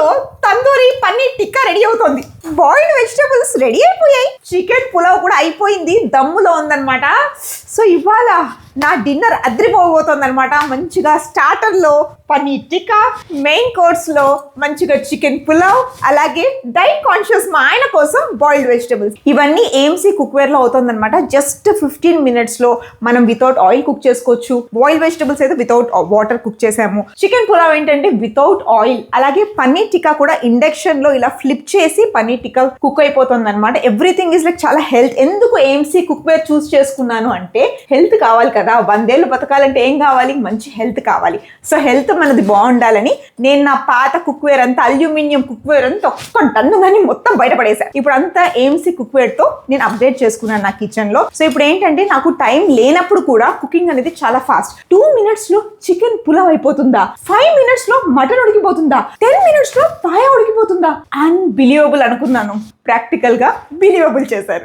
లో తందూరి పన్నీర్ టిక్కా రెడీ అవుతోంది. Boiled vegetables ready అయిపోయాయి. చికెన్ పులావ్ కూడా అయిపోయింది, దమ్ములో ఉందన్నమాట. సో ఇవాళ నా డిన్నర్ అద్రిపోబోతోంది అనమాట. మంచిగా స్టార్టర్లో పన్నీర్ టిక్కా, మెయిన్ కోర్స్లో మంచిగా చికెన్ పులావ్, అలాగే డైట్ కాన్షియస్ మా ఆయన కోసం బాయిల్డ్ వెజిటబుల్స్. ఇవన్నీ ఏఎంసీ కుక్వేర్లో అవుతుందన్నమాట. జస్ట్ 15 minutesలో మనం వితౌట్ ఆయిల్ కుక్ చేసుకోవచ్చు. బాయిల్డ్ వెజిటబుల్స్ అయితే వితౌట్ వాటర్ కుక్ చేసాము. చికెన్ పులావ్ ఏంటంటే వితౌట్ ఆయిల్. అలాగే పన్నీర్ టిక్కా కూడా ఇండక్షన్లో ఇలా ఫ్లిప్ చేసి పన్నీర్ టిక్కా కుక్ అయిపోతుంది అనమాట. ఎవ్రీథింగ్ ఈజ్ లైక్ చాలా హెల్త్. ఎందుకు ఏఎంసీ కుక్వేర్ చూస్ చేసుకున్నాను అంటే హెల్త్ కావాలి కదా. 100 ఏళ్ళు బతకాలంటే ఏం కావాలి? మంచి హెల్త్ కావాలి. సో హెల్త్ మనది బాగుండాలని నేను నా పాత కుక్వేర్ అంతా, అల్యూమినియం కుక్వేర్ అంతా ఒక్క టన్ను కానీ మొత్తం బయటపడేసాను. ఇప్పుడు అంతా ఏఎంసీ కుక్వేర్ తో నేను అప్డేట్ చేసుకున్నాను నా కిచెన్ లో. సో ఇప్పుడు ఏంటంటే నాకు టైం లేనప్పుడు కూడా కుకింగ్ అనేది చాలా ఫాస్ట్. 2 minutes లో చికెన్ పులావ్ అయిపోతుందా, 5 minutes లో మటన్ ఉడికిపోతుందా, 10 minutes లో పాయ ఉడికిపోతుందా? అన్బిలీవబుల్ అనుకున్నాను. ప్రాక్టికల్ గా బిలీవబుల్ చేశారు.